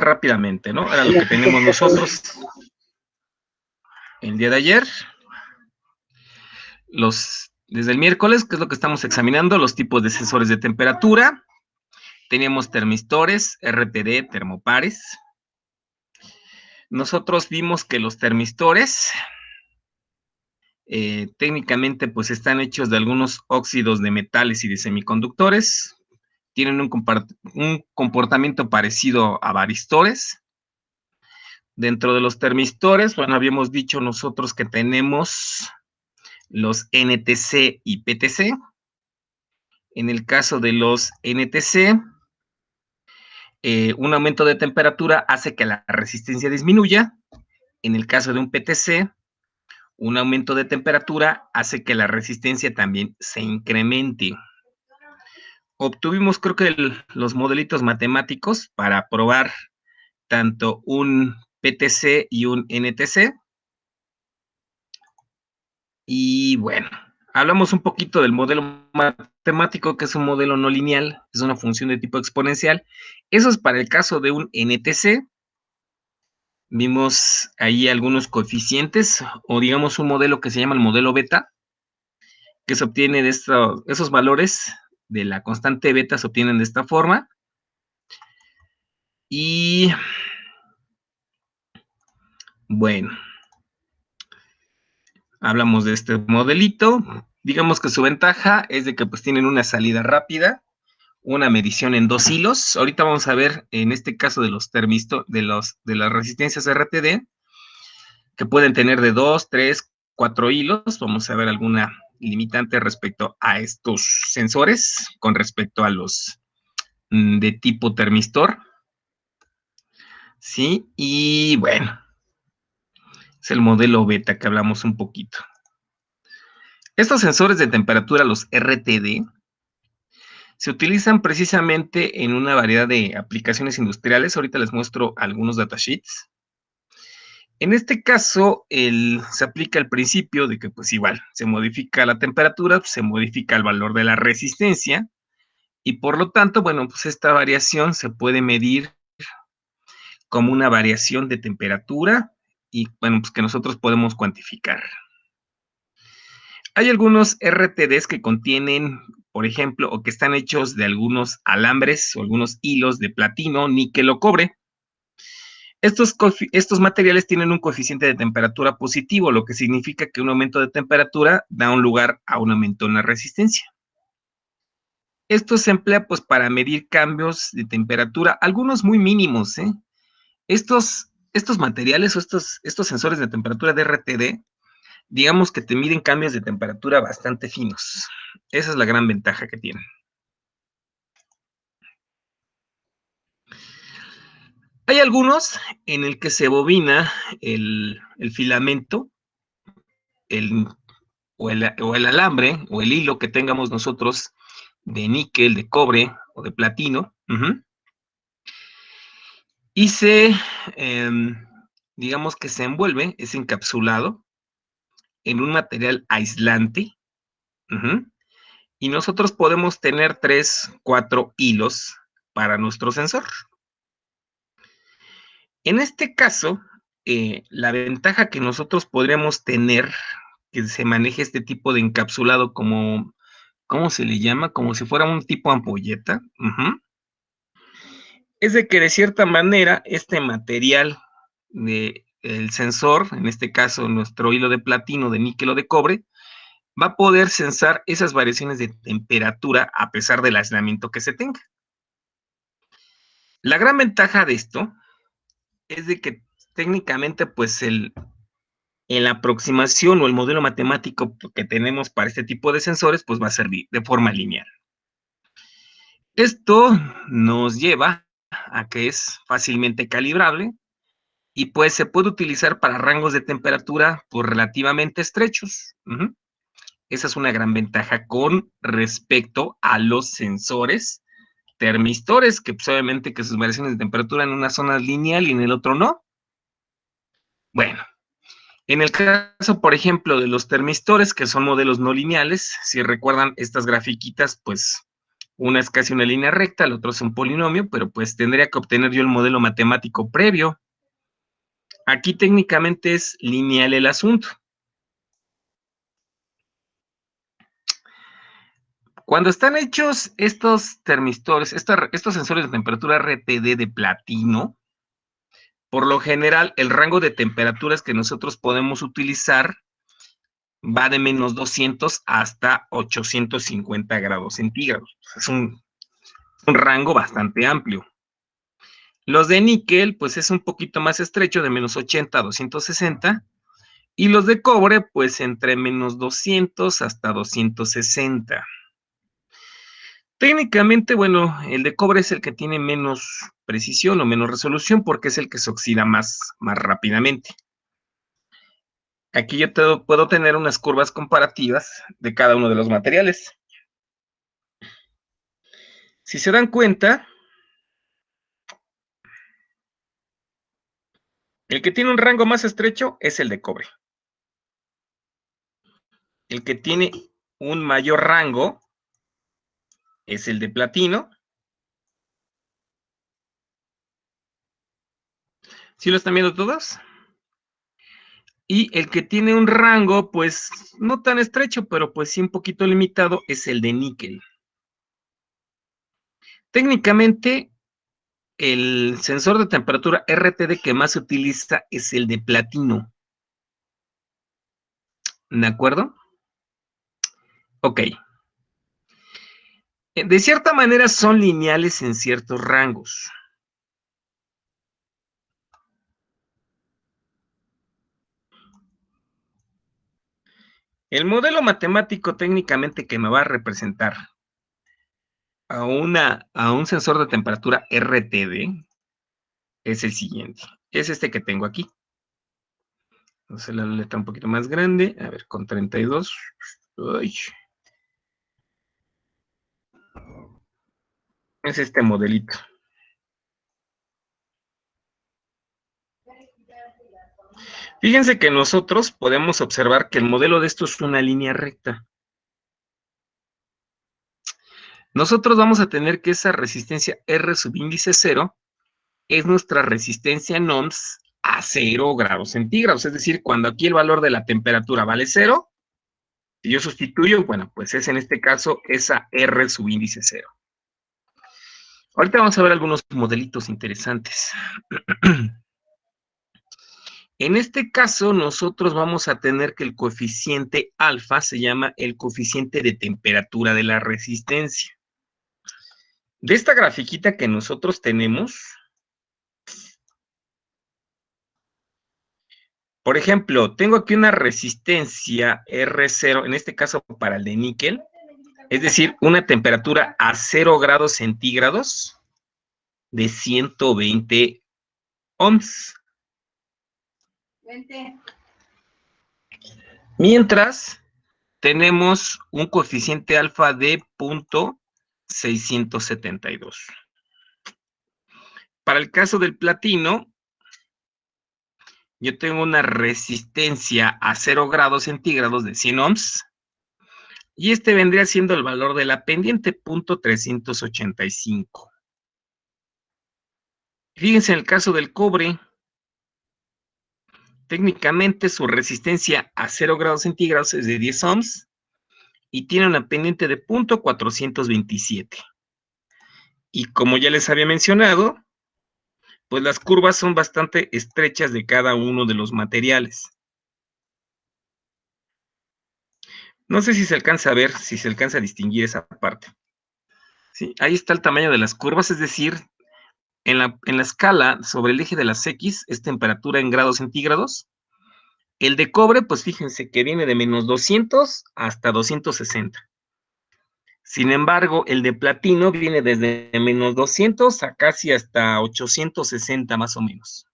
rápidamente, ¿no? Era lo que tenemos nosotros el día de ayer. Desde el miércoles, que es lo que estamos examinando, los tipos de sensores de temperatura. Teníamos termistores, RTD, termopares. Nosotros vimos que los termistores técnicamente pues están hechos de algunos óxidos de metales y de semiconductores. Tienen un comportamiento parecido a varistores. Dentro de los termistores, bueno, habíamos dicho nosotros que tenemos los NTC y PTC. En el caso de los NTC, un aumento de temperatura hace que la resistencia disminuya. En el caso de un PTC, un aumento de temperatura hace que la resistencia también se incremente. Obtuvimos, creo que los modelitos matemáticos para probar tanto un PTC y un NTC. Y bueno, hablamos un poquito del modelo matemático, que es un modelo no lineal, es una función de tipo exponencial. Eso es para el caso de un NTC. Vimos ahí algunos coeficientes, o digamos un modelo que se llama el modelo beta, que se obtiene de esos valores de la constante beta se obtienen de esta forma. Y bueno, hablamos de este modelito. Digamos que su ventaja es de que pues tienen una salida rápida, una medición en 2 hilos. Ahorita vamos a ver en este caso de los de las resistencias RTD, que pueden tener de 2, 3, 4 hilos. Vamos a ver alguna limitante respecto a estos sensores con respecto a los de tipo termistor. Sí, y bueno, es el modelo beta que hablamos un poquito. Estos sensores de temperatura, los RTD, se utilizan precisamente en una variedad de aplicaciones industriales. Ahorita les muestro algunos datasheets. En este caso, se aplica el principio de que, pues igual, se modifica la temperatura, se modifica el valor de la resistencia, y por lo tanto, bueno, pues esta variación se puede medir como una variación de temperatura, y bueno, pues que nosotros podemos cuantificar. Hay algunos RTDs que contienen, por ejemplo, o que están hechos de algunos alambres o algunos hilos de platino, níquel o cobre. Estos materiales tienen un coeficiente de temperatura positivo, lo que significa que un aumento de temperatura da un lugar a un aumento en la resistencia. Esto se emplea pues para medir cambios de temperatura, algunos muy mínimos, ¿eh? Estos materiales o estos sensores de temperatura de RTD, digamos que te miden cambios de temperatura bastante finos. Esa es la gran ventaja que tienen. Hay algunos en el que se bobina el filamento, o el alambre, o el hilo que tengamos nosotros de níquel, de cobre o de platino, y digamos que se envuelve, es encapsulado en un material aislante, y nosotros podemos tener 3, 4 hilos para nuestro sensor. En este caso, la ventaja que nosotros podríamos tener, que se maneje este tipo de encapsulado como, ¿cómo se le llama? Como si fuera un tipo ampolleta, es de que de cierta manera este material del sensor, en este caso nuestro hilo de platino, de níquel o de cobre, va a poder sensar esas variaciones de temperatura a pesar del aislamiento que se tenga. La gran ventaja de esto es de que técnicamente pues la aproximación o el modelo matemático que tenemos para este tipo de sensores pues va a ser de forma lineal. Esto nos lleva a que es fácilmente calibrable y pues se puede utilizar para rangos de temperatura pues relativamente estrechos. Esa es una gran ventaja con respecto a los sensores termistores, que pues obviamente que sus variaciones de temperatura en una zona es lineal y en el otro no. Bueno, en el caso, por ejemplo, de los termistores, que son modelos no lineales, si recuerdan estas grafiquitas, pues Una es casi una línea recta, el otro es un polinomio, pero pues tendría que obtener yo el modelo matemático previo. Aquí técnicamente es lineal el asunto. Cuando están hechos estos termistores, estos sensores de temperatura RTD de platino, por lo general el rango de temperaturas que nosotros podemos utilizar va de menos 200 hasta 850 grados centígrados. Es un rango bastante amplio. Los de níquel, pues es un poquito más estrecho, de menos 80 a 260, y los de cobre, pues entre menos 200 hasta 260. Técnicamente, bueno, el de cobre es el que tiene menos precisión o menos resolución porque es el que se oxida más rápidamente. Aquí yo puedo tener unas curvas comparativas de cada uno de los materiales. Si se dan cuenta, el que tiene un rango más estrecho es el de cobre. El que tiene un mayor rango es el de platino. ¿Sí lo están viendo todos? Y el que tiene un rango, pues, no tan estrecho, pero pues sí un poquito limitado, es el de níquel. Técnicamente, el sensor de temperatura RTD que más se utiliza es el de platino. ¿De acuerdo? Ok. De cierta manera son lineales en ciertos rangos. El modelo matemático técnicamente que me va a representar a un sensor de temperatura RTD es el siguiente. Es este que tengo aquí. Entonces la letra un poquito más grande. A ver, con 32. Uy. Es este modelito. Fíjense que nosotros podemos observar que el modelo de esto es una línea recta. Nosotros vamos a tener que esa resistencia R subíndice 0 es nuestra resistencia en ohms a 0 grados centígrados. Es decir, cuando aquí el valor de la temperatura vale 0, si yo sustituyo, bueno, pues es en este caso esa R subíndice 0. Ahorita vamos a ver algunos modelitos interesantes. En este caso, nosotros vamos a tener que el coeficiente alfa se llama el coeficiente de temperatura de la resistencia. De esta grafiquita que nosotros tenemos, por ejemplo, tengo aquí una resistencia R0, en este caso para el de níquel, es decir, una temperatura a 0 grados centígrados de 120 ohms. Mientras, tenemos un coeficiente alfa de 0.672. Para el caso del platino, yo tengo una resistencia a 0 grados centígrados de 100 ohms, y este vendría siendo el valor de la pendiente, 0.385. Fíjense en el caso del cobre, técnicamente su resistencia a 0 grados centígrados es de 10 ohms y tiene una pendiente de 0.427. Y como ya les había mencionado, pues las curvas son bastante estrechas de cada uno de los materiales. No sé si se alcanza a ver, si se alcanza a distinguir esa parte. ¿Sí? Ahí está el tamaño de las curvas, es decir, en la escala sobre el eje de las X es temperatura en grados centígrados. El de cobre, pues fíjense que viene de menos 200 hasta 260. Sin embargo, el de platino viene desde menos 200 a casi hasta 860 más o menos.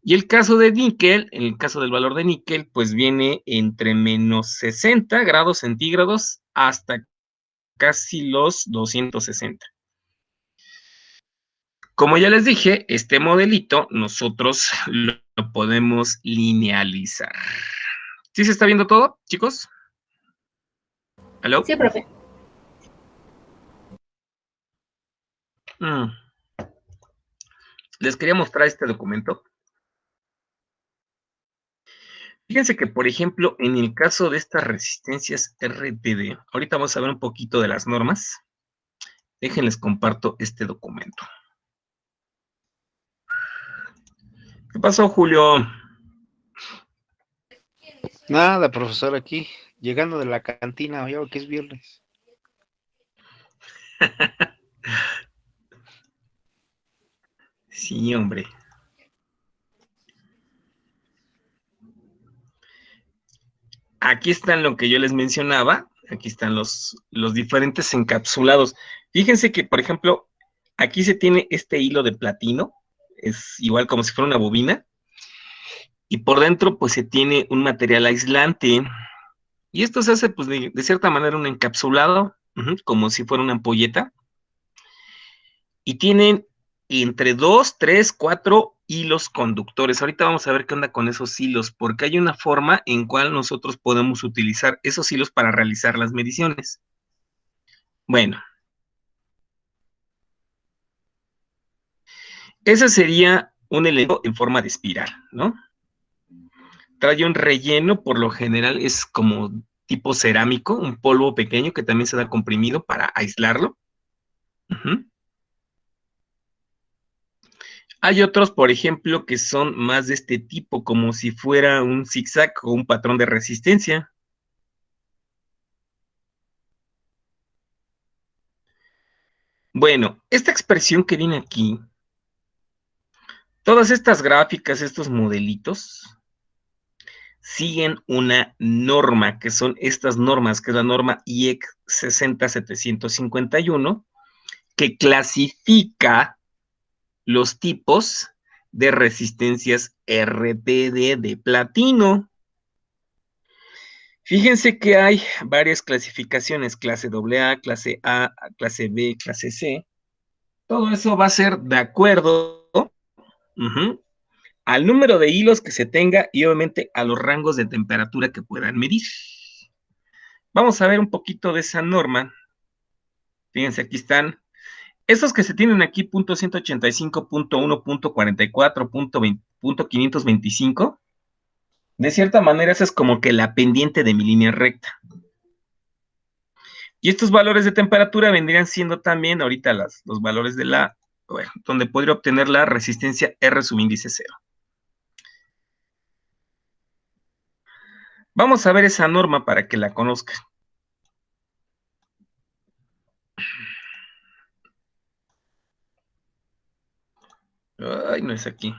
Y el caso de níquel, en el caso del valor de níquel, pues viene entre menos 60 grados centígrados hasta casi los 260. Como ya les dije, este modelito nosotros lo podemos linealizar. ¿Sí se está viendo todo, chicos? ¿Aló? Sí, profe. Les quería mostrar este documento. Fíjense que, por ejemplo, en el caso de estas resistencias RTD, ahorita vamos a ver un poquito de las normas. Déjenles comparto este documento. ¿Qué pasó, Julio? Nada, profesor, aquí, llegando de la cantina, ya que es viernes. Sí, hombre. Aquí están lo que yo les mencionaba. Aquí están los diferentes encapsulados. Fíjense que, por ejemplo, aquí se tiene este hilo de platino. Es igual como si fuera una bobina. Y por dentro, pues se tiene un material aislante. Y esto se hace, pues, de cierta manera un encapsulado, como si fuera una ampolleta. Y tienen entre 2, 3, 4 hilos conductores. Ahorita vamos a ver qué onda con esos hilos, porque hay una forma en cual nosotros podemos utilizar esos hilos para realizar las mediciones. Bueno, ese sería un elemento en forma de espiral, ¿no? Trae un relleno, por lo general es como tipo cerámico, un polvo pequeño que también se da comprimido para aislarlo. Uh-huh. Hay otros, por ejemplo, que son más de este tipo, como si fuera un zigzag o un patrón de resistencia. Bueno, esta expresión que viene aquí, todas estas gráficas, estos modelitos, siguen una norma, que son estas normas, que es la norma IEC 60751, que clasifica los tipos de resistencias RTD de platino. Fíjense que hay varias clasificaciones, clase AA, clase A, clase B, clase C. Todo eso va a ser de acuerdo al número de hilos que se tenga y obviamente a los rangos de temperatura que puedan medir. Vamos a ver un poquito de esa norma. Fíjense, aquí están. Estos que se tienen aquí, punto 185, punto 1, punto 44, punto 20, punto 525, de cierta manera esa es como que la pendiente de mi línea recta. Y estos valores de temperatura vendrían siendo también ahorita los valores de bueno, donde podría obtener la resistencia R subíndice 0. Vamos a ver esa norma para que la conozcan. Ay, no es aquí.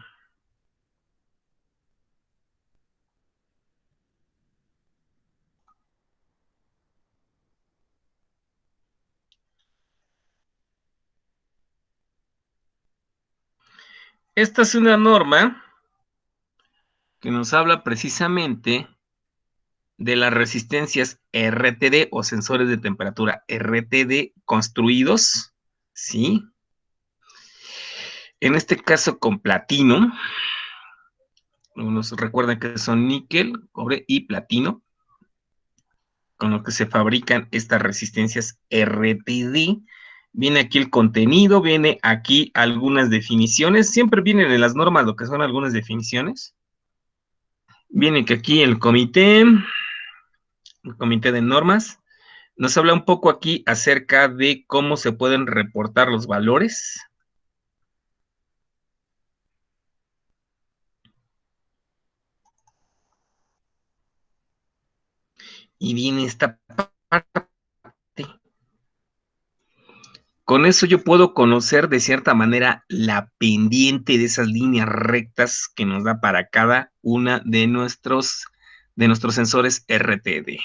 Esta es una norma que nos habla precisamente de las resistencias RTD o sensores de temperatura RTD construidos, ¿sí? En este caso con platino. Nos recuerdan que son níquel, cobre y platino, con lo que se fabrican estas resistencias RTD. Viene aquí el contenido, viene aquí algunas definiciones, siempre vienen en las normas lo que son algunas definiciones. Viene que aquí el comité de normas, nos habla un poco aquí acerca de cómo se pueden reportar los valores. Y viene esta parte. Con eso yo puedo conocer de cierta manera la pendiente de esas líneas rectas que nos da para cada una de nuestros sensores RTD.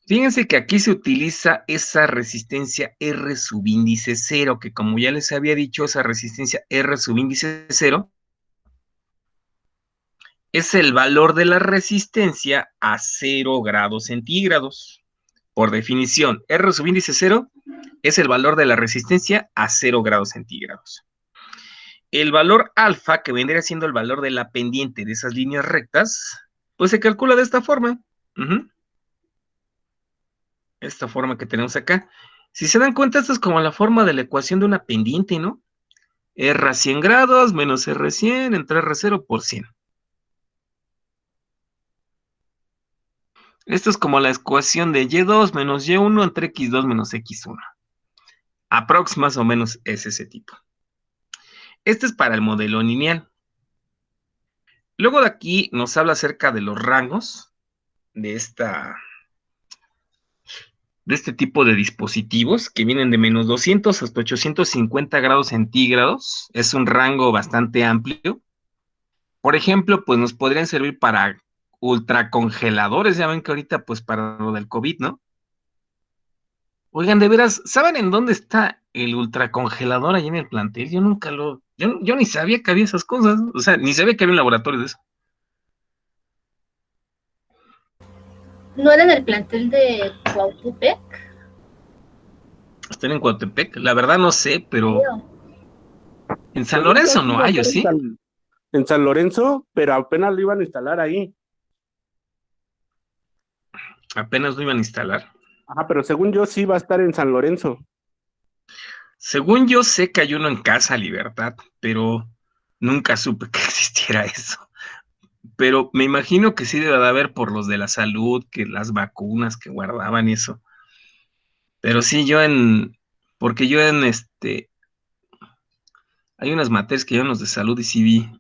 Fíjense que aquí se utiliza esa resistencia R subíndice 0, que como ya les había dicho, esa resistencia R subíndice 0 es el valor de la resistencia a 0 grados centígrados. Por definición, R subíndice 0 es el valor de la resistencia a 0 grados centígrados. El valor alfa, que vendría siendo el valor de la pendiente de esas líneas rectas, pues se calcula de esta forma. Esta forma que tenemos acá. Si se dan cuenta, esto es como la forma de la ecuación de una pendiente, ¿no? R a 100 grados menos R 100 entre R 0 por 100. Esto es como la ecuación de Y2 menos Y1 entre X2 menos X1. Aprox más o menos es ese tipo. Este es para el modelo lineal. Luego de aquí nos habla acerca de los rangos de este tipo de dispositivos que vienen de menos 200 hasta 850 grados centígrados. Es un rango bastante amplio. Por ejemplo, pues nos podrían servir para ultracongeladores. Ya ven que ahorita, pues para lo del COVID, ¿no? Oigan, de veras, ¿saben en dónde está el ultracongelador ahí en el plantel? Yo nunca yo ni sabía que había esas cosas. O sea, ni sabía que había un laboratorio de eso. ¿No era en el plantel de Cuautepec? Están en Coatepec. La verdad no sé, pero Creo. en San Según yo, Lorenzo sí no iba a hay, ¿o estar sí? En San Lorenzo, pero apenas lo iban a instalar ahí. Apenas lo iban a instalar. Ajá, pero según yo sí iba a estar en San Lorenzo. Según yo sé que hay uno en Casa Libertad, pero nunca supe que existiera eso. Pero me imagino que sí debe de haber por los de la salud, que las vacunas que guardaban y eso. Pero sí, porque yo hay unas materias que llevan los de salud y sí vi.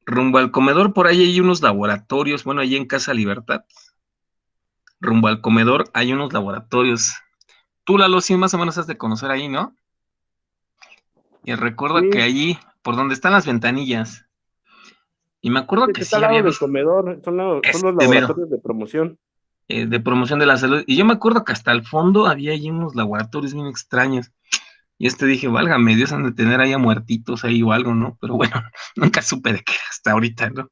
Rumbo al comedor, por ahí hay unos laboratorios, bueno, allí en Casa Libertad. Rumbo al comedor hay unos laboratorios. Tú, Lalo, sí más o menos has de conocer ahí, ¿no? Y recuerdo que Sí, allí, por donde están las ventanillas, y me sí, acuerdo el que que está al sí había lado del visto comedor, son los mero, laboratorios de promoción. de promoción de la salud. Y yo me acuerdo que hasta el fondo había allí unos laboratorios bien extraños. Y dije, válgame, Dios, han de tener ahí a muertitos ahí o algo, ¿no? Pero bueno, nunca supe de qué hasta ahorita, ¿no?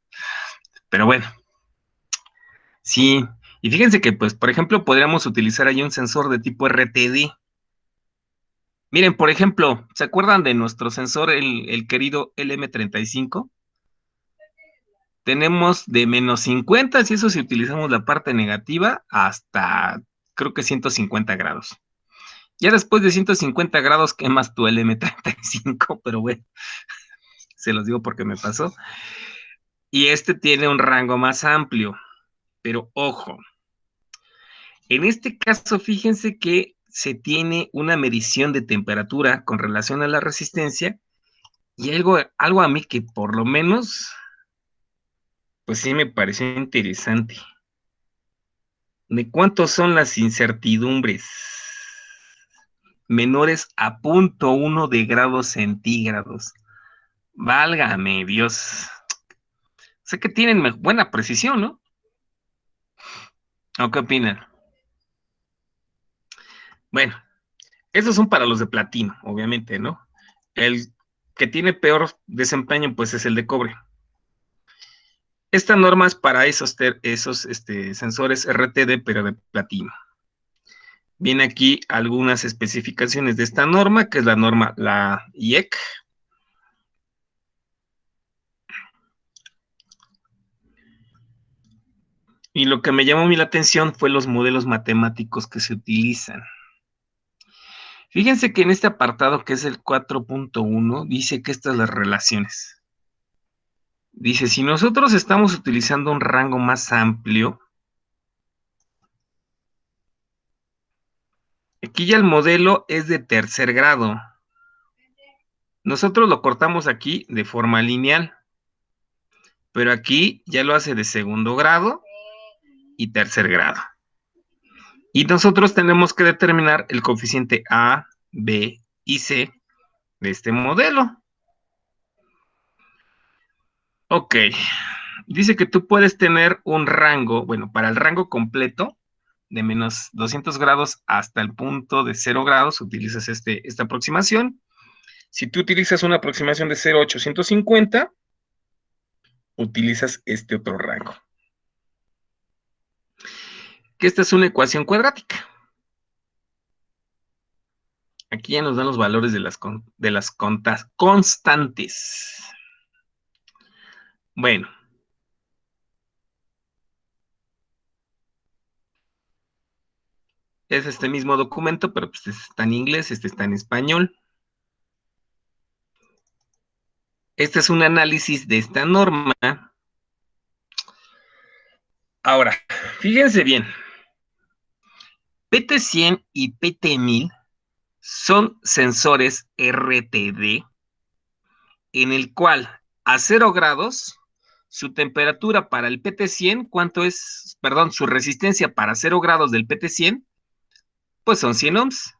Pero bueno, sí. Y fíjense que, pues, por ejemplo, podríamos utilizar ahí un sensor de tipo RTD. Miren, por ejemplo, ¿se acuerdan de nuestro sensor, el querido LM35? Tenemos de menos 50, si eso si utilizamos la parte negativa, hasta creo que 150 grados. Ya después de 150 grados quemas tu LM35, pero bueno, se los digo porque me pasó. Y este tiene un rango más amplio, pero ojo, en este caso fíjense que se tiene una medición de temperatura con relación a la resistencia y algo a mí que por lo menos, pues sí me pareció interesante. ¿De cuántos son las incertidumbres? Menores a 0,1 de grados centígrados. Válgame Dios. Sé que tienen buena precisión, ¿no? ¿O qué opinan? Bueno, esos son para los de platino, obviamente, ¿no? El que tiene peor desempeño, pues es el de cobre. Esta norma es para esos sensores RTD, pero de platino. Viene aquí algunas especificaciones de esta norma, que es la norma, la IEC. Y lo que me llamó a mí la atención fue los modelos matemáticos que se utilizan. Fíjense que en este apartado, que es el 4.1, dice que estas las relaciones. Dice, si nosotros estamos utilizando un rango más amplio, aquí ya el modelo es de tercer grado. Nosotros lo cortamos aquí de forma lineal, pero aquí ya lo hace de segundo grado y tercer grado. Y nosotros tenemos que determinar el coeficiente A, B y C de este modelo. Ok, dice que tú puedes tener un rango, bueno, para el rango completo, de menos 200 grados hasta el punto de 0 grados, utilizas esta aproximación. Si tú utilizas una aproximación de 0 a 850, utilizas este otro rango. Que esta es una ecuación cuadrática. Aquí ya nos dan los valores de las constantes. Bueno. Es este mismo documento, pero pues este está en inglés, este está en español. Este es un análisis de esta norma. Ahora, fíjense bien. PT100 y PT1000 son sensores RTD en el cual a 0 grados su temperatura para el PT100, ¿cuánto es? Perdón, su resistencia para 0 grados del PT100, pues son 100 ohms.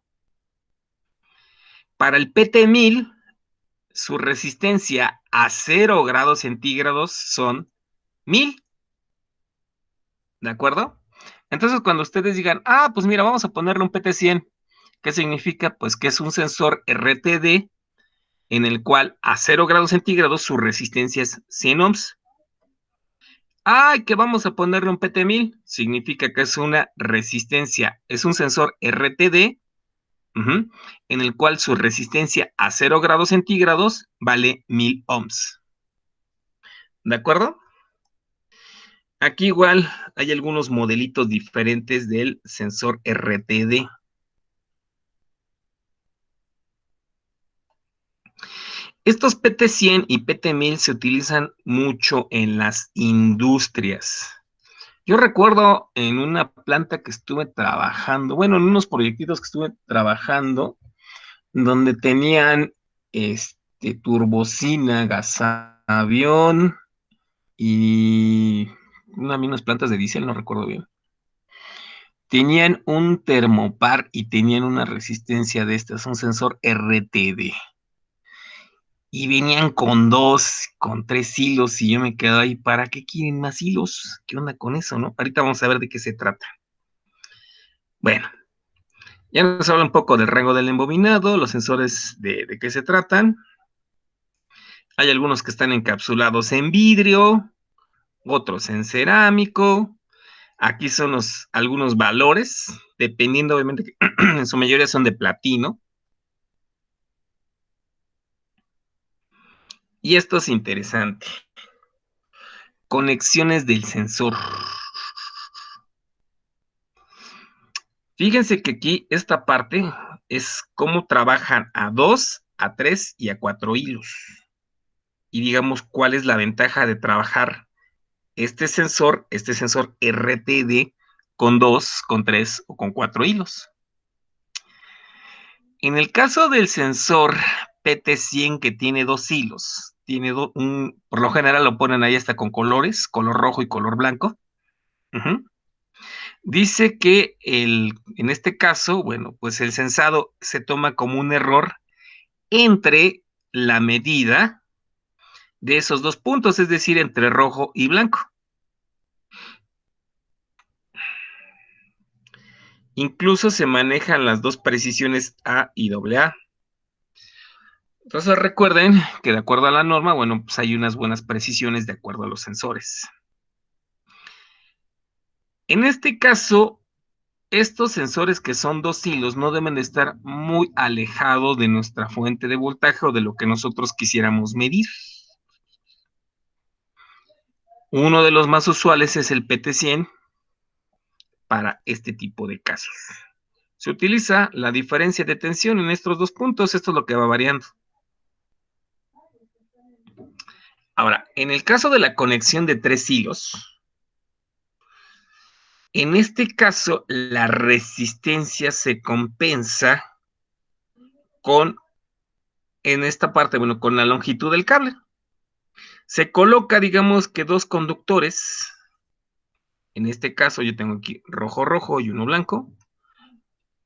Para el PT1000, su resistencia a 0 grados centígrados son 1000. ¿De acuerdo? Entonces, cuando ustedes digan, ah, pues mira, vamos a ponerle un PT100, ¿qué significa? Pues que es un sensor RTD en el cual a 0 grados centígrados su resistencia es 100 ohms. ¡Ay, que vamos a ponerle un PT1000! Significa que es una resistencia, es un sensor RTD, en el cual su resistencia a 0 grados centígrados vale 1000 ohms. ¿De acuerdo? Aquí igual hay algunos modelitos diferentes del sensor RTD. Estos PT100 y PT1000 se utilizan mucho en las industrias. Yo recuerdo en una planta que estuve trabajando, bueno, en unos proyectitos que estuve trabajando, donde tenían turbocina, gasavión y unas plantas de diésel, no recuerdo bien. Tenían un termopar y tenían una resistencia de estas, un sensor RTD. Y venían con 2, con 3 hilos, y yo me quedo ahí, ¿para qué quieren más hilos? ¿Qué onda con eso, no? Ahorita vamos a ver de qué se trata. Bueno, ya nos habla un poco del rango del embobinado, los sensores de qué se tratan. Hay algunos que están encapsulados en vidrio, otros en cerámico. Aquí son algunos valores, dependiendo obviamente que en su mayoría son de platino. Y esto es interesante. Conexiones del sensor. Fíjense que aquí esta parte es cómo trabajan a 2, a 3 y a 4 hilos. Y digamos cuál es la ventaja de trabajar este sensor RTD con 2, con 3 o con 4 hilos. En el caso del sensor PT100 que tiene 2 hilos, tiene por lo general lo ponen ahí hasta con colores, color rojo y color blanco. Dice que en este caso, bueno, pues el sensado se toma como un error entre la medida de esos 2 puntos, es decir, entre rojo y blanco. Incluso se manejan las 2 precisiones A y AA. Entonces recuerden que de acuerdo a la norma, bueno, pues hay unas buenas precisiones de acuerdo a los sensores. En este caso, estos sensores que son 2 hilos no deben de estar muy alejados de nuestra fuente de voltaje o de lo que nosotros quisiéramos medir. Uno de los más usuales es el PT100 para este tipo de casos. Se utiliza la diferencia de tensión en estos 2 puntos, esto es lo que va variando. Ahora, en el caso de la conexión de 3 hilos, en este caso la resistencia se compensa en esta parte, bueno, con la longitud del cable. Se coloca, digamos que 2 conductores. En este caso yo tengo aquí rojo y uno blanco.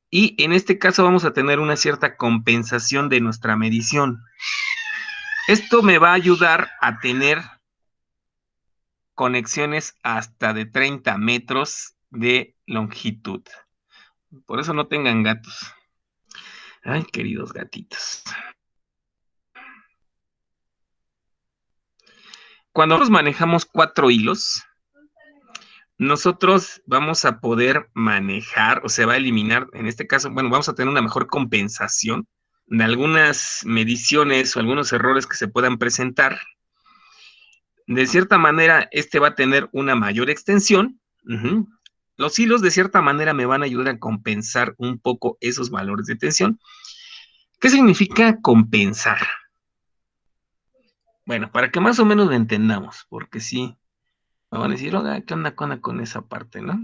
Y en este caso vamos a tener una cierta compensación de nuestra medición. Esto me va a ayudar a tener conexiones hasta de 30 metros de longitud. Por eso no tengan gatos. Ay, queridos gatitos. Cuando nosotros manejamos 4 hilos, nosotros vamos a poder manejar, o se va a eliminar, en este caso, bueno, vamos a tener una mejor compensación de algunas mediciones o algunos errores que se puedan presentar. De cierta manera, este va a tener una mayor extensión, Los hilos de cierta manera me van a ayudar a compensar un poco esos valores de tensión. ¿Qué significa compensar? Bueno, para que más o menos lo entendamos, porque sí, me van a decir, oiga, ¿qué onda con esa parte, no?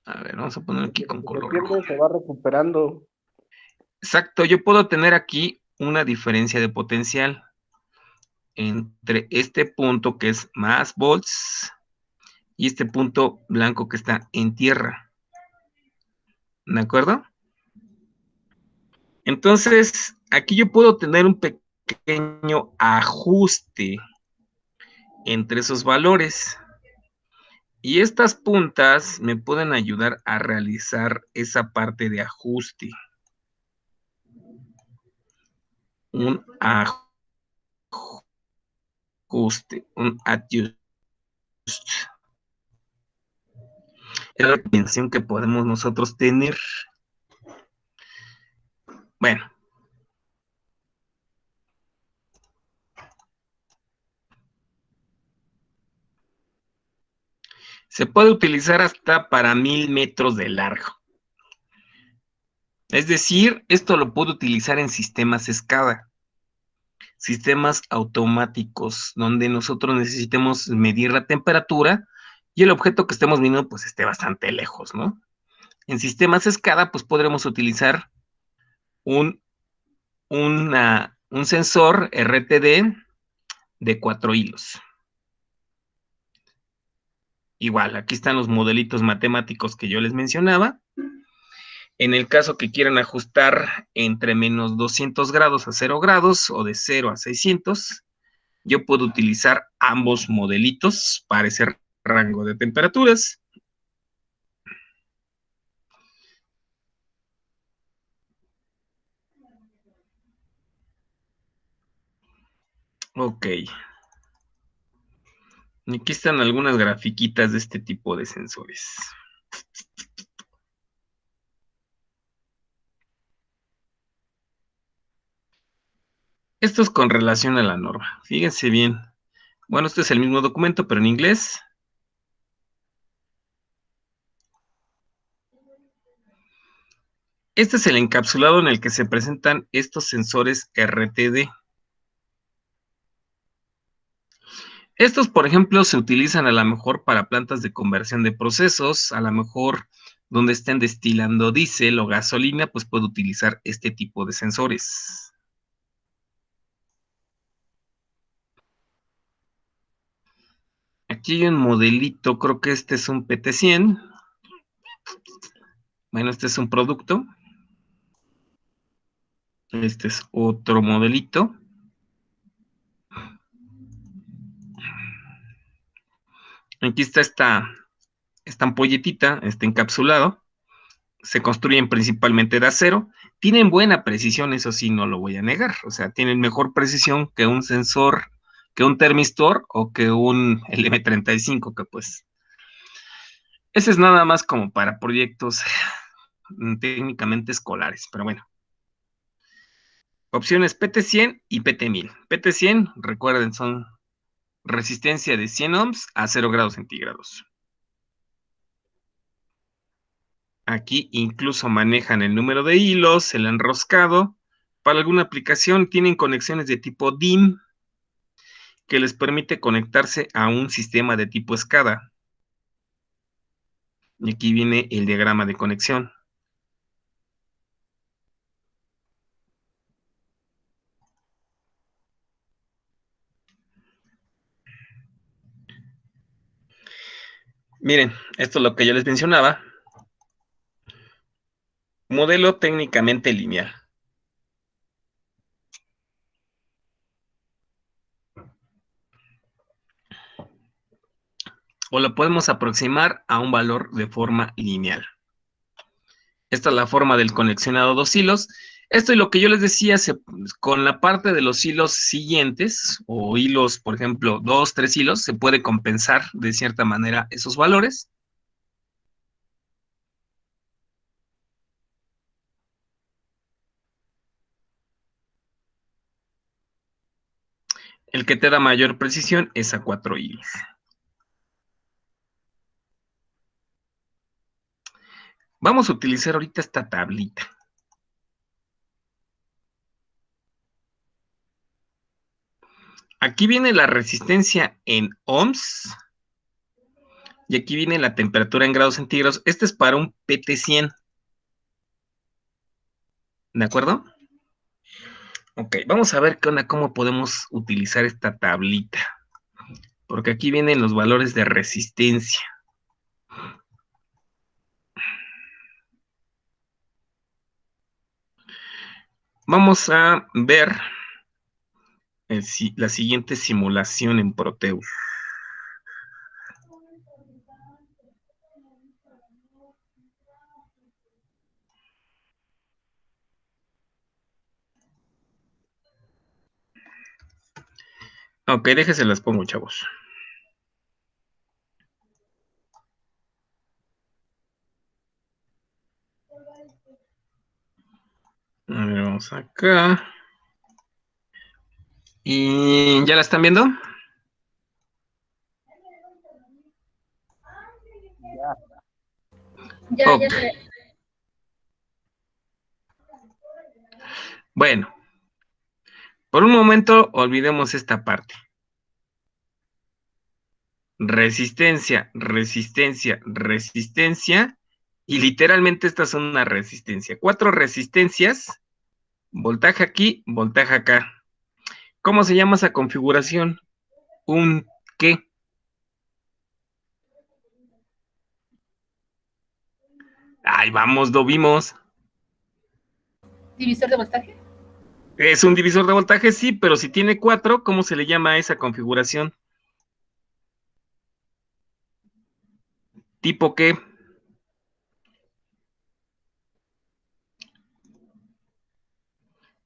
A ver, vamos a poner aquí con Se color rojo. pierde, se va recuperando. Exacto, yo puedo tener aquí una diferencia de potencial entre este punto que es más volts y este punto blanco que está en tierra. ¿De acuerdo? Entonces, aquí yo puedo tener un pequeño ajuste entre esos valores. Y estas puntas me pueden ayudar a realizar esa parte de ajuste. Un ajuste, un adjust. Es la dimensión que podemos nosotros tener. Bueno. Se puede utilizar hasta para 1000 metros de largo. Es decir, esto lo puedo utilizar en sistemas SCADA, sistemas automáticos, donde nosotros necesitemos medir la temperatura y el objeto que estemos viendo pues esté bastante lejos, ¿no? En sistemas SCADA pues podremos utilizar un sensor RTD de 4 hilos. Igual, aquí están los modelitos matemáticos que yo les mencionaba. En el caso que quieran ajustar entre menos 200 grados a 0 grados o de 0 a 600, yo puedo utilizar ambos modelitos para ese rango de temperaturas. Ok. Aquí están algunas grafiquitas de este tipo de sensores. Esto es con relación a la norma. Fíjense bien. Bueno, este es el mismo documento, pero en inglés. Este es el encapsulado en el que se presentan estos sensores RTD. Estos, por ejemplo, se utilizan a lo mejor para plantas de conversión de procesos, a lo mejor donde estén destilando diésel o gasolina, pues puedo utilizar este tipo de sensores. Aquí hay un modelito, creo que este es un PT100. Bueno, este es un producto. Este es otro modelito. Aquí está esta ampolletita, este encapsulado. Se construyen principalmente de acero. Tienen buena precisión, eso sí, no lo voy a negar. O sea, tienen mejor precisión que un sensor, que un termistor o que un LM35, que pues, ese es nada más como para proyectos técnicamente escolares, pero bueno. Opciones PT100 y PT1000. PT100, recuerden, son resistencia de 100 ohms a 0 grados centígrados. Aquí incluso manejan el número de hilos, el enroscado. Para alguna aplicación tienen conexiones de tipo DIM que les permite conectarse a un sistema de tipo SCADA. Y aquí viene el diagrama de conexión. Miren, esto es lo que yo les mencionaba. Modelo técnicamente lineal. O lo podemos aproximar a un valor de forma lineal. Esta es la forma del conexionado dos hilos. Esto es lo que yo les decía, con la parte de los hilos siguientes, o hilos, por ejemplo, 2, 3 hilos, se puede compensar de cierta manera esos valores. El que te da mayor precisión es a 4 hilos. Vamos a utilizar ahorita esta tablita. Aquí viene la resistencia en ohms. Y aquí viene la temperatura en grados centígrados. Este es para un PT100. ¿De acuerdo? Ok, vamos a ver qué onda, cómo podemos utilizar esta tablita. Porque aquí vienen los valores de resistencia. Vamos a ver la siguiente simulación en Proteus. Ok, déjense las pongo, chavos. A ver, vamos acá. ¿Y ya la están viendo? Ya, Ok. ya sé. Bueno, por un momento olvidemos esta parte. Resistencia, resistencia, resistencia. Y literalmente esta es una resistencia. 4 resistencias. Voltaje aquí, voltaje acá. ¿Cómo se llama esa configuración? ¿Un qué? Ahí vamos, lo vimos. ¿Divisor de voltaje? Es un divisor de voltaje, sí, pero si tiene 4, ¿cómo se le llama a esa configuración? ¿Tipo qué?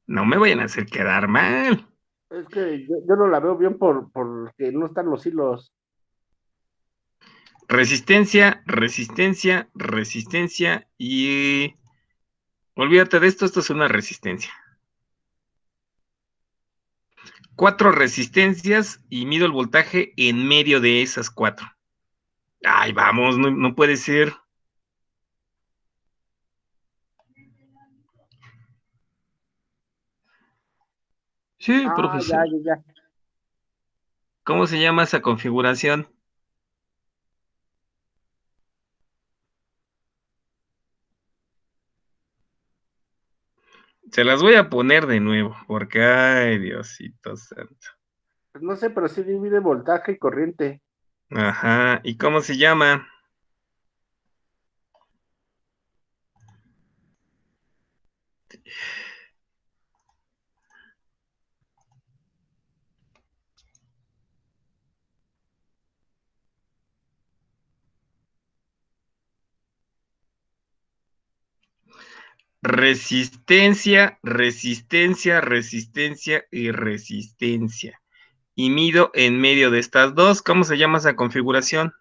No me vayan a hacer quedar mal. Es que yo no la veo bien porque no están los hilos. Resistencia, resistencia, resistencia y... olvídate de esto, esto es una resistencia. 4 resistencias y mido el voltaje en medio de esas 4. Ay, vamos, no, no puede ser. Sí, Ah, ya, profesor. ya, ya. ¿Cómo se llama esa configuración? Se las voy a poner de nuevo, porque, ay, Diosito santo. Pues no sé, pero sí divide voltaje y corriente. Ajá, ¿y cómo se llama? Resistencia, resistencia, resistencia y resistencia. Y mido en medio de estas dos. ¿Cómo se llama esa configuración?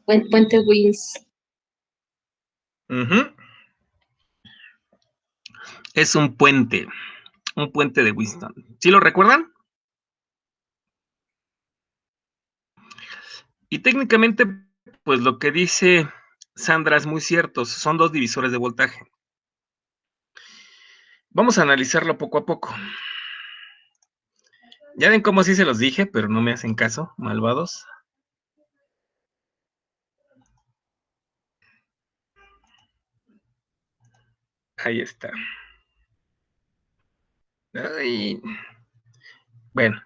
Puente Wills. Ujú. Es un puente de Winston. ¿Sí lo recuerdan? Y técnicamente, pues lo que dice Sandra es muy cierto, son 2 divisores de voltaje. Vamos a analizarlo poco a poco. Ya ven cómo sí se los dije, pero no me hacen caso, malvados. Ahí está. Ay. Bueno,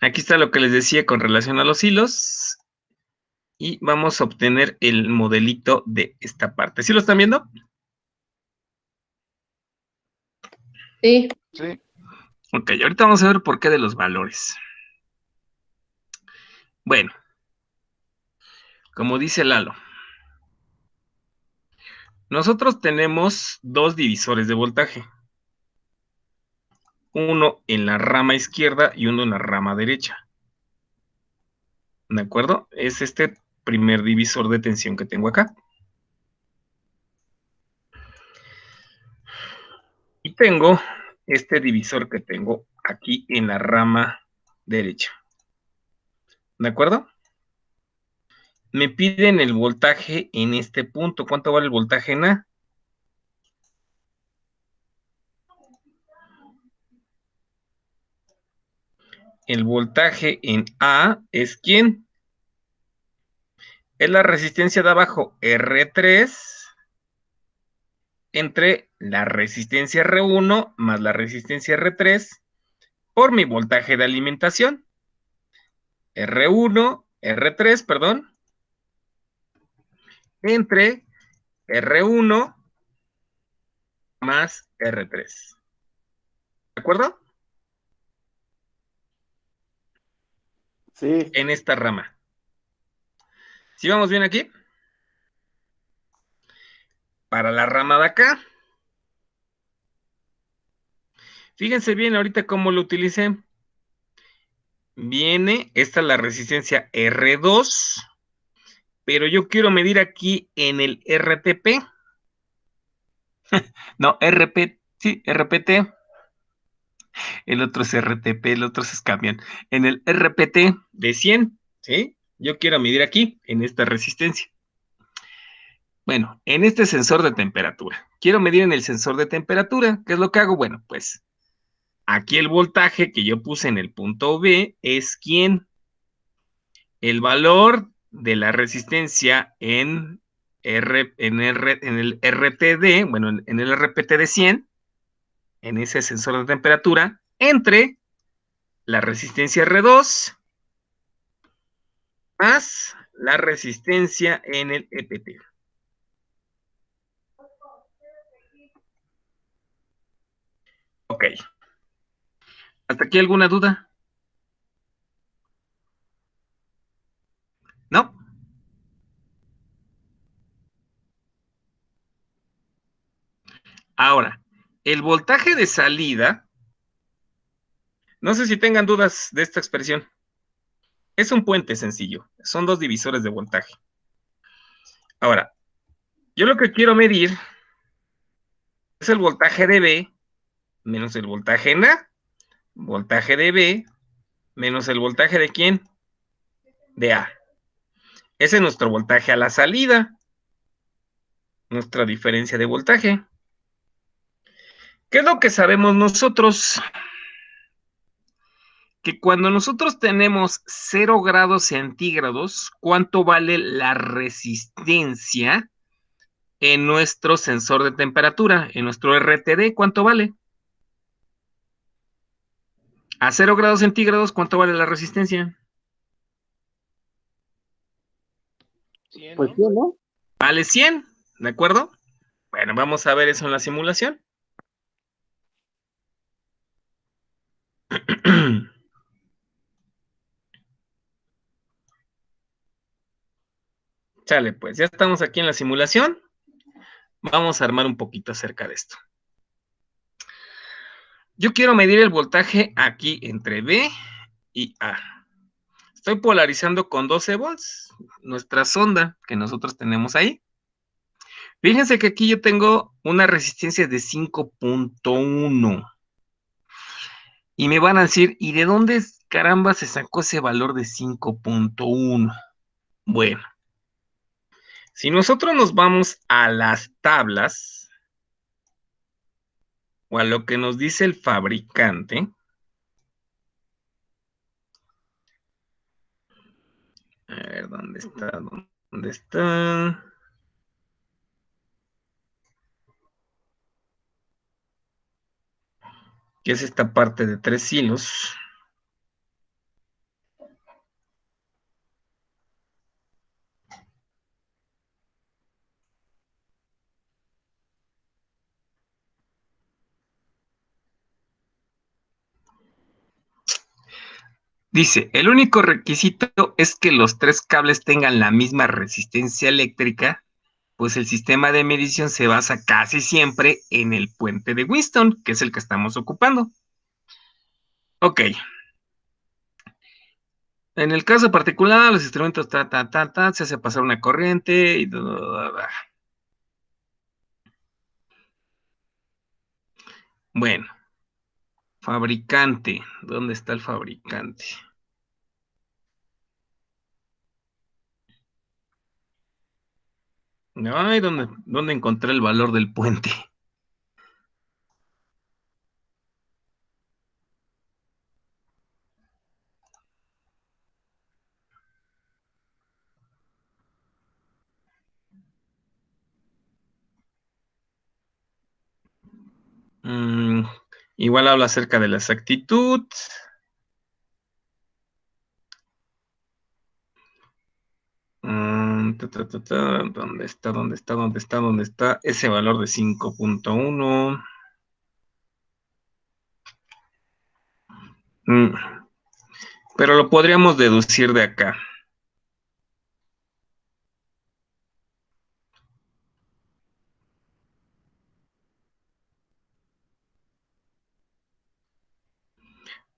aquí está lo que les decía con relación a los hilos. Y vamos a obtener el modelito de esta parte. ¿Sí lo están viendo? Sí. Sí. Ok, ahorita vamos a ver por qué de los valores. Bueno, como dice Lalo, nosotros tenemos 2 divisores de voltaje. Uno en la rama izquierda y uno en la rama derecha. ¿De acuerdo? Es este primer divisor de tensión que tengo acá. Y tengo este divisor que tengo aquí en la rama derecho. ¿De acuerdo? Me piden el voltaje en este punto. ¿Cuánto vale el voltaje en A? El voltaje en A es ¿quién? Es la resistencia de abajo, R3, entre la resistencia R1 más la resistencia R3 por mi voltaje de alimentación. R3, perdón, entre R1 más R3. ¿De acuerdo? Sí. En esta rama. ¿Sí vamos bien aquí? Para la rama de acá. Fíjense bien ahorita cómo lo utilicé. Viene, esta es la resistencia R2, pero yo quiero medir aquí en el RTP. No, sí, RPT. El otro es RTP, el otro es camión. En el RPT de 100, ¿sí? Yo quiero medir aquí, en esta resistencia. Bueno, en este sensor de temperatura. Quiero medir en el sensor de temperatura. ¿Qué es lo que hago? Bueno, pues aquí el voltaje que yo puse en el punto B es ¿quién? El valor de la resistencia en el RTD, bueno, en el RPT de 100, en ese sensor de temperatura, entre la resistencia R2 más la resistencia en el EPT. Ok. ¿Hasta aquí alguna duda? ¿No? Ahora, el voltaje de salida, no sé si tengan dudas de esta expresión. Es un puente sencillo, son dos divisores de voltaje. Ahora, yo lo que quiero medir es el voltaje de B menos el voltaje en A, voltaje de B menos el voltaje de ¿quién? De A. Ese es nuestro voltaje a la salida, nuestra diferencia de voltaje. ¿Qué es lo que sabemos nosotros? Que cuando nosotros tenemos 0 grados centígrados, ¿cuánto vale la resistencia en nuestro sensor de temperatura? En nuestro RTD, ¿cuánto vale? A 0 grados centígrados, ¿cuánto vale la resistencia? 100, Pues ¿no? sí, ¿no? Vale 100, ¿de acuerdo? Bueno, vamos a ver eso en la simulación. Chale, pues ya estamos aquí en la simulación. Vamos a armar un poquito acerca de esto. Yo quiero medir el voltaje aquí entre B y A. Estoy polarizando con 12 volts, nuestra sonda que nosotros tenemos ahí. Fíjense que aquí yo tengo una resistencia de 5.1. Y me van a decir, ¿y de dónde caramba se sacó ese valor de 5.1? Bueno, si nosotros nos vamos a las tablas o a lo que nos dice el fabricante, a ver, ¿dónde está? ¿Dónde está? Que es esta parte de 3 hilos. Dice, el único requisito es que los 3 cables tengan la misma resistencia eléctrica, pues el sistema de medición se basa casi siempre en el puente de Winston, que es el que estamos ocupando. Ok. En el caso particular, los instrumentos se hace pasar una corriente y bueno. Fabricante. ¿Dónde está el fabricante? Ay, ¿dónde encontré el valor del puente? Igual habla acerca de la exactitud. ¿Dónde está? ¿Dónde está? ¿Dónde está? ¿Dónde está? Ese valor de 5.1. Pero lo podríamos deducir de acá.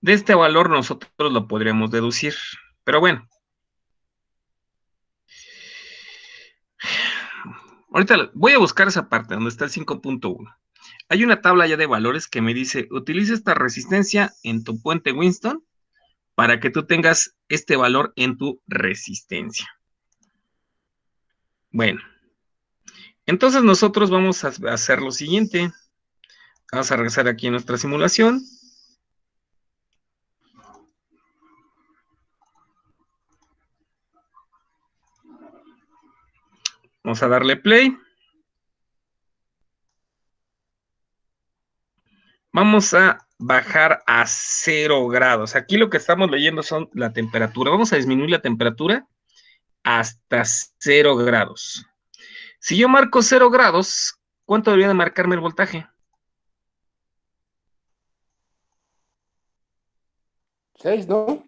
De este valor nosotros lo podríamos deducir. Pero bueno. Ahorita voy a buscar esa parte donde está el 5.1. Hay una tabla ya de valores que me dice, utiliza esta resistencia en tu puente Winston para que tú tengas este valor en tu resistencia. Bueno, entonces nosotros vamos a hacer lo siguiente. Vamos a regresar aquí a nuestra simulación. Vamos a darle play. Vamos a bajar a 0 grados. Aquí lo que estamos leyendo son la temperatura. Vamos a disminuir la temperatura hasta 0 grados. Si yo marco 0 grados, ¿cuánto debería de marcarme el voltaje? 6, ¿no?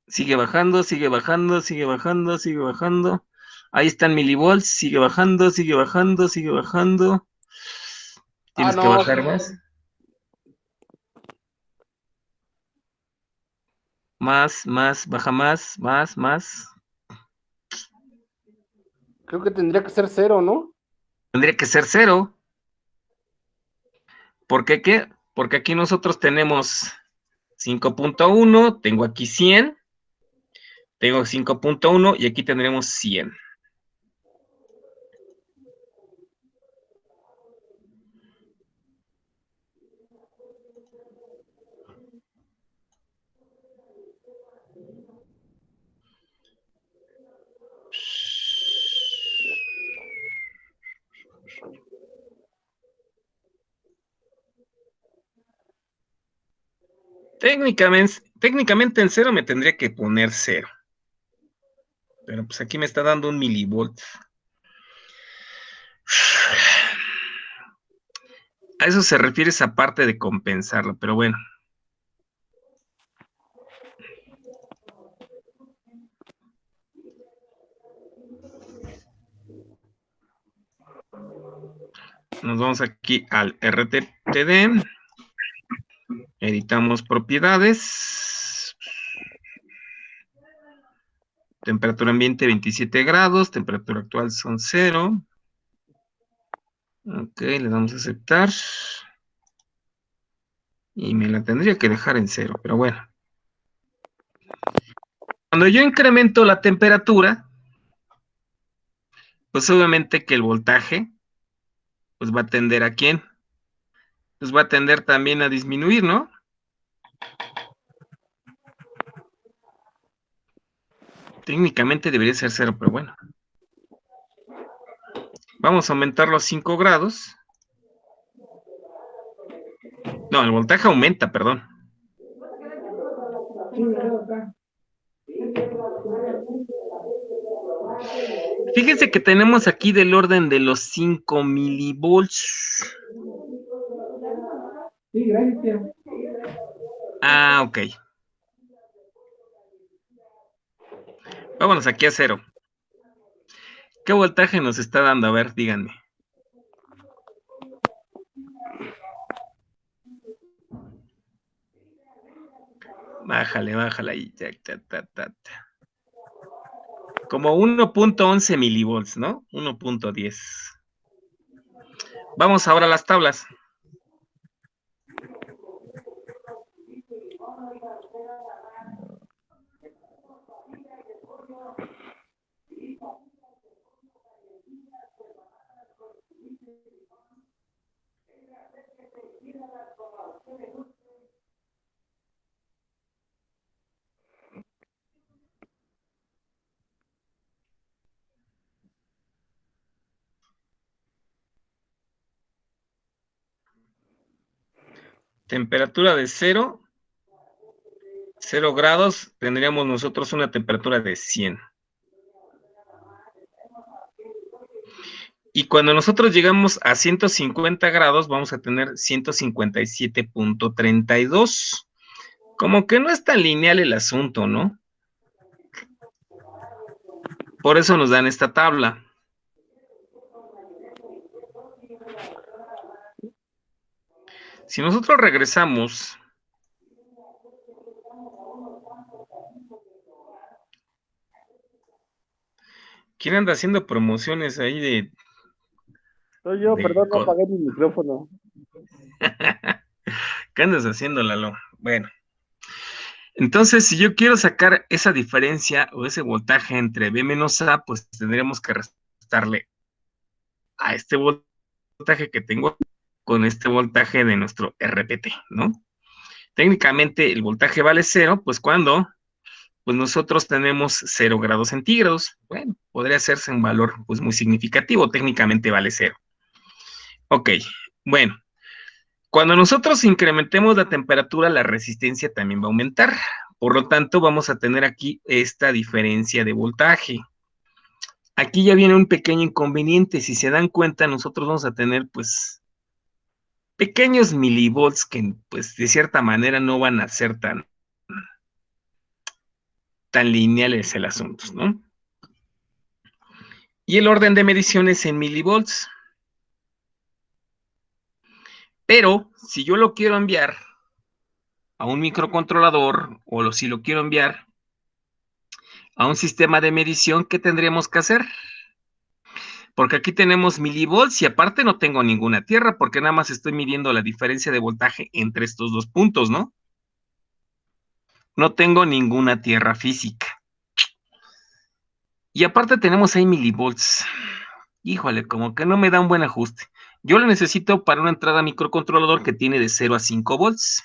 Sigue bajando, sigue bajando, sigue bajando, sigue bajando. Ahí están milivolts, sigue bajando, sigue bajando, sigue bajando. Tienes que bajar más. Más, baja más. Creo que tendría que ser 0, ¿no? Tendría que ser 0. ¿Por qué qué? Porque aquí nosotros tenemos 5.1, tengo aquí 100, tengo 5.1 y aquí tendremos 100. Técnicamente en 0 me tendría que poner 0. Pero pues aquí me está dando 1 milivolt. A eso se refiere esa parte de compensarlo, pero bueno. Nos vamos aquí al RTTD. Editamos propiedades. Temperatura ambiente 27 grados. Temperatura actual son 0. Ok, le damos a aceptar. Y me la tendría que dejar en 0, pero bueno. Cuando yo incremento la temperatura, pues obviamente que el voltaje, pues va a tender ¿a quién? Pues va a tender también a disminuir, ¿no? Técnicamente debería ser 0, pero bueno. Vamos a aumentarlo a 5 grados. No, el voltaje aumenta, perdón. Fíjense que tenemos aquí del orden de los 5 milivolts. Sí, gracias. Ah, ok. Vámonos aquí a 0. ¿Qué voltaje nos está dando? A ver, díganme. Bájale ahí. Como 1.11 milivolts, ¿no? 1.10. Vamos ahora a las tablas. Temperatura de 0 grados, tendríamos nosotros una temperatura de 100. Y cuando nosotros llegamos a 150 grados, vamos a tener 157.32. Como que no es tan lineal el asunto, ¿no? Por eso nos dan esta tabla. Si nosotros regresamos ¿quién anda haciendo promociones ahí de... Soy yo, perdón, no apagué mi micrófono. ¿Qué andas haciendo, Lalo? Bueno. Entonces, si yo quiero sacar esa diferencia o ese voltaje entre B menos A, pues tendríamos que restarle a este voltaje que tengo con este voltaje de nuestro RPT, ¿no? Técnicamente el voltaje vale 0, pues cuando pues nosotros tenemos 0 grados centígrados. Bueno, podría hacerse un valor pues muy significativo, técnicamente vale 0. Ok, bueno. Cuando nosotros incrementemos la temperatura, la resistencia también va a aumentar. Por lo tanto, vamos a tener aquí esta diferencia de voltaje. Aquí ya viene un pequeño inconveniente. Si se dan cuenta, nosotros vamos a tener, pues, pequeños milivolts que, pues, de cierta manera no van a ser tan lineales el asunto, ¿no? Y el orden de medición es en milivolts. Pero, si yo lo quiero enviar a un microcontrolador, o si lo quiero enviar a un sistema de medición, ¿qué tendríamos que hacer? Porque aquí tenemos milivolts y aparte no tengo ninguna tierra, porque nada más estoy midiendo la diferencia de voltaje entre estos dos puntos, ¿no? No tengo ninguna tierra física. Y aparte tenemos ahí milivolts. Híjole, como que no me da un buen ajuste. Yo lo necesito para una entrada microcontrolador que tiene de 0 a 5 volts.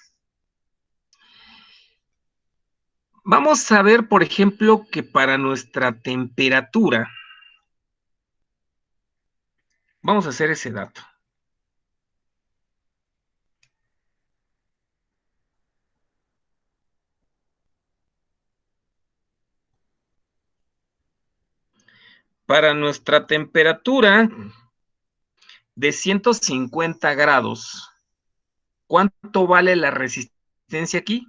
Vamos a ver, por ejemplo, que para nuestra temperatura, vamos a hacer ese dato. Para nuestra temperatura de 150 grados, ¿cuánto vale la resistencia aquí?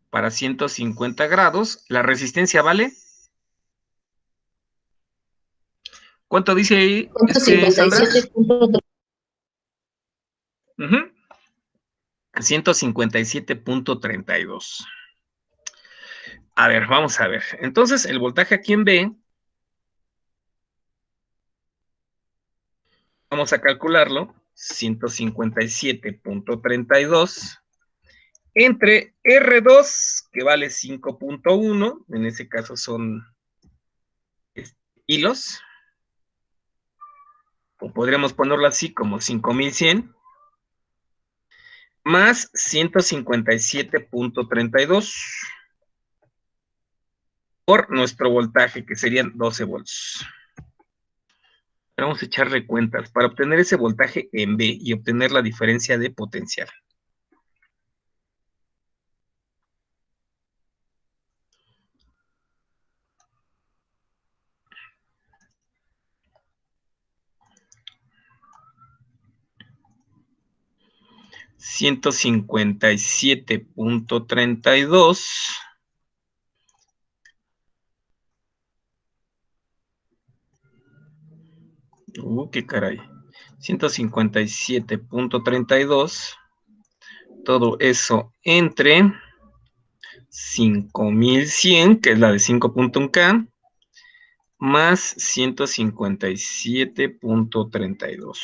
Para 150 grados, la resistencia vale. ¿Cuánto dice ahí, Sandra? 157.32. A ver, vamos a ver. Entonces, el voltaje aquí en B, vamos a calcularlo, 157.32 entre R2, que vale 5.1, en ese caso son hilos, o podríamos ponerlo así como 5100, más 157.32 por nuestro voltaje, que serían 12 volts. Vamos a echarle cuentas para obtener ese voltaje en B y obtener la diferencia de potencial. $157.32 qué caray. 157.32. Todo eso entre 5100, que es la de 5.1K, más 157.32.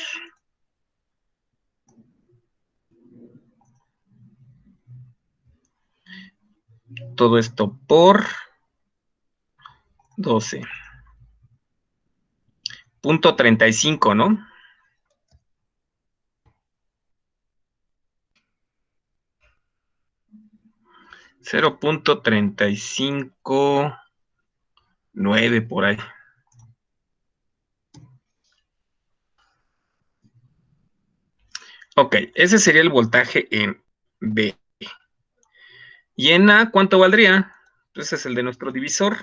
Todo esto por 12. Punto 35, ¿no? .35.9 por ahí. Ok, ese sería el voltaje en B. ¿Y en A cuánto valdría? Ese es el de nuestro divisor.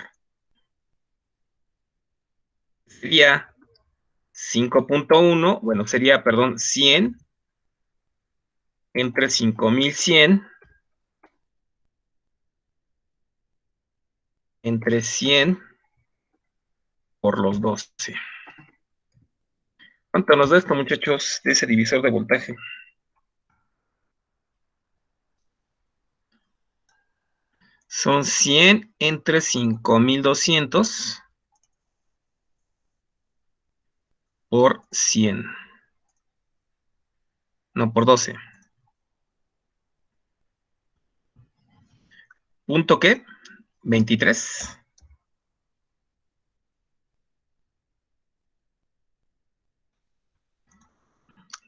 Sería 5.1, bueno, sería, perdón, 100 entre 5100 entre 100 por los 12. ¿Cuánto nos da esto, muchachos, de ese divisor de voltaje? Son 100 entre 5200 por 100. No, por 12. ¿Punto qué? 23.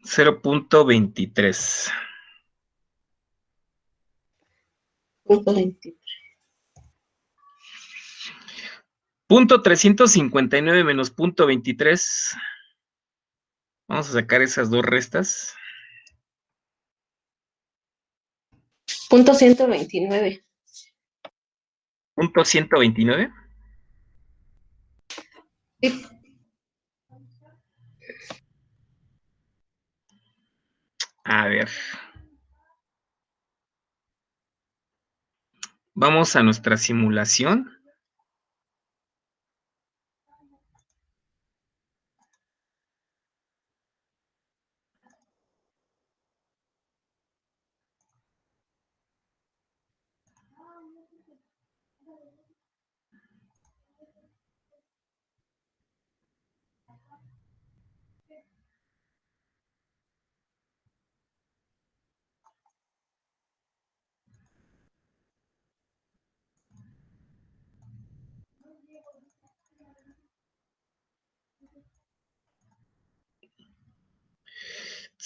.23. Punto 20. Punto 359 menos punto 23. Vamos a sacar esas dos restas. Punto 129. Punto 129. Sí. A ver. Vamos a nuestra simulación.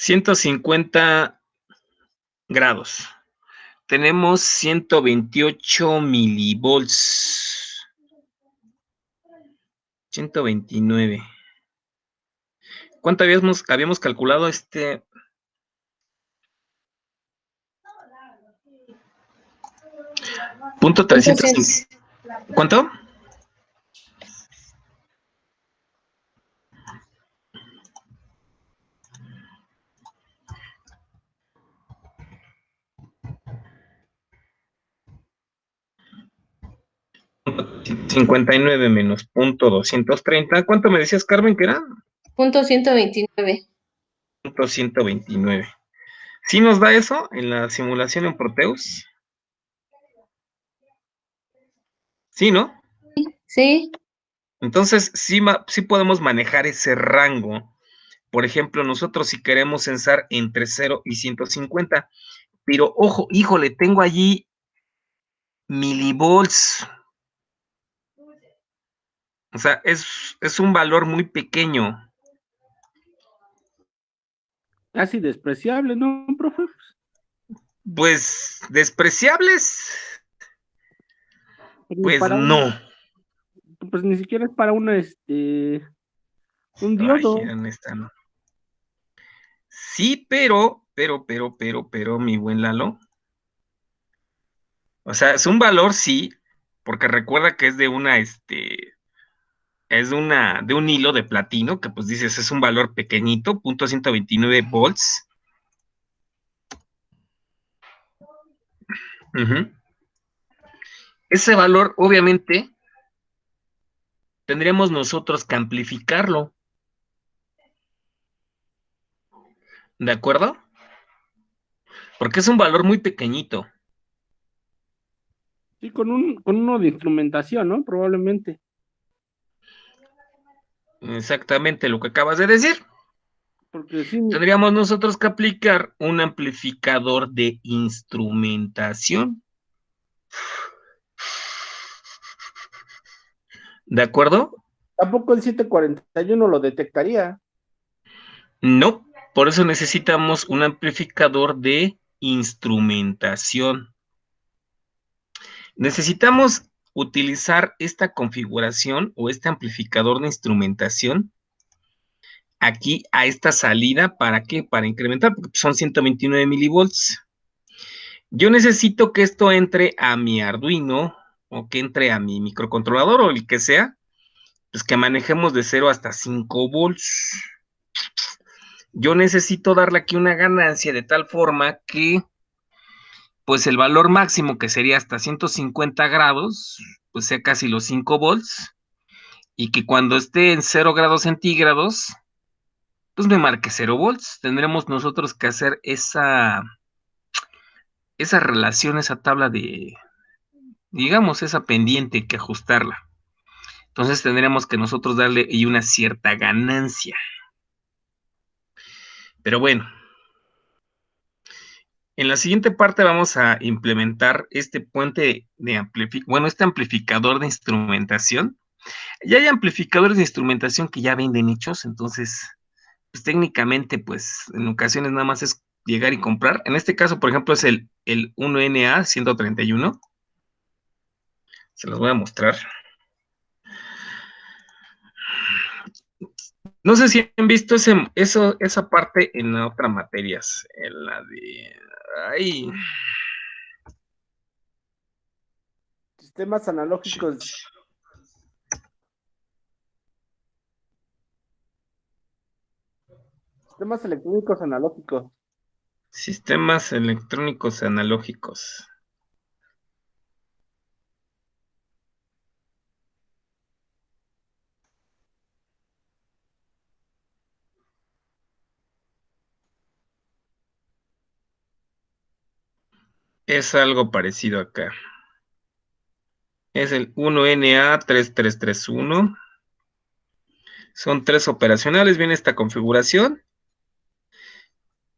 ...150 grados... tenemos 128 milivolts... 129... ¿cuánto habíamos calculado este? Punto 350. ¿Cuánto? .59 menos punto 230. ¿Cuánto me decías, Carmen, que era? Punto 129. Punto 129. ¿Sí nos da eso en la simulación en Proteus? Sí, ¿no? Sí. Entonces, sí podemos manejar ese rango. Por ejemplo, nosotros si queremos censar entre 0 y 150, pero ojo, híjole, tengo allí milivolts. O sea, es un valor muy pequeño. Casi despreciable, ¿no, profe? Pues, despreciables, Ni pues para no. pues ni siquiera es para un Ay, diodo. ¿dónde están? Sí, pero, mi buen Lalo. O sea, es un valor, sí, porque recuerda que es de de un hilo de platino, que pues dices, es un valor pequeñito, punto 129 volts. Ese valor, obviamente, tendríamos nosotros que amplificarlo. ¿De acuerdo? Porque es un valor muy pequeñito. Sí, con uno de instrumentación, ¿no? Probablemente. Exactamente lo que acabas de decir. Porque sí, Tendríamos nosotros que aplicar un amplificador de instrumentación. ¿De acuerdo? tampoco el 741 lo detectaría. No, por eso necesitamos un amplificador de instrumentación. Necesitamos utilizar esta configuración o este amplificador de instrumentación aquí a esta salida. ¿Para qué? Para incrementar, porque son 129 milivolts. Yo necesito que esto entre a mi Arduino o que entre a mi microcontrolador o el que sea, pues que manejemos de 0 hasta 5 volts. Yo necesito darle aquí una ganancia de tal forma que pues el valor máximo, que sería hasta 150 grados, pues sea casi los 5 volts, y que cuando esté en 0 grados centígrados, pues me marque 0 volts. Tendremos nosotros que hacer esa relación, esa tabla de, digamos, esa pendiente, que ajustarla. Entonces tendríamos que nosotros darle y una cierta ganancia. Pero bueno, en la siguiente parte vamos a implementar este puente de este amplificador de instrumentación. Ya hay amplificadores de instrumentación que ya venden hechos, entonces, pues técnicamente, pues en ocasiones nada más es llegar y comprar. En este caso, por ejemplo, es el 1NA 131. Se los voy a mostrar. No sé si han visto esa parte en otras materias, en la de... Ay, Sistemas analógicos. Sistemas electrónicos analógicos. sistemas electrónicos analógicos. Es algo parecido acá. Es el 1NA3331. Son 3 operacionales, viene esta configuración.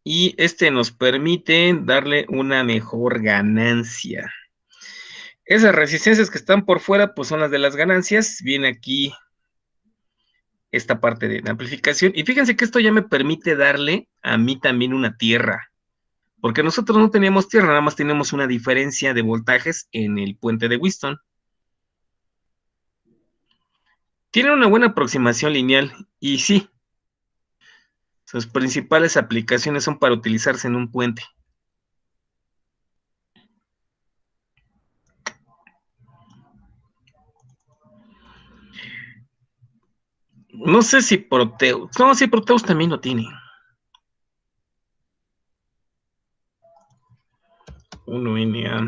Y este nos permite darle una mejor ganancia. Esas resistencias que están por fuera, pues son las de las ganancias. Viene aquí esta parte de amplificación. Y fíjense que esto ya me permite darle a mí también una tierra. Porque nosotros no teníamos tierra, nada más tenemos una diferencia de voltajes en el puente de Wheatstone. Tiene una buena aproximación lineal. Y sí, sus principales aplicaciones son para utilizarse en un puente. No sé si Proteus. No, sí, Proteus también lo tiene. 1NA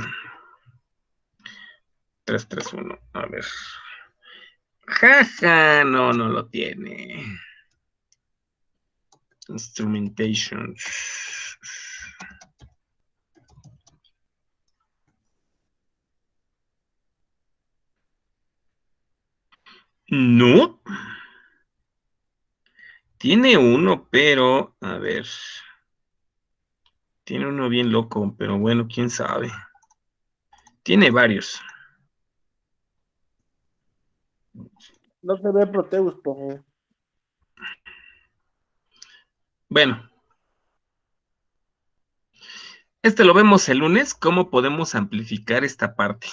331. A ver. Jaja, no, no lo tiene. Instrumentation. No. Tiene uno, pero, a ver. Tiene uno bien loco, pero bueno, quién sabe. Tiene varios. No se ve Proteus, pero Bueno, este lo vemos el lunes, cómo podemos amplificar esta parte.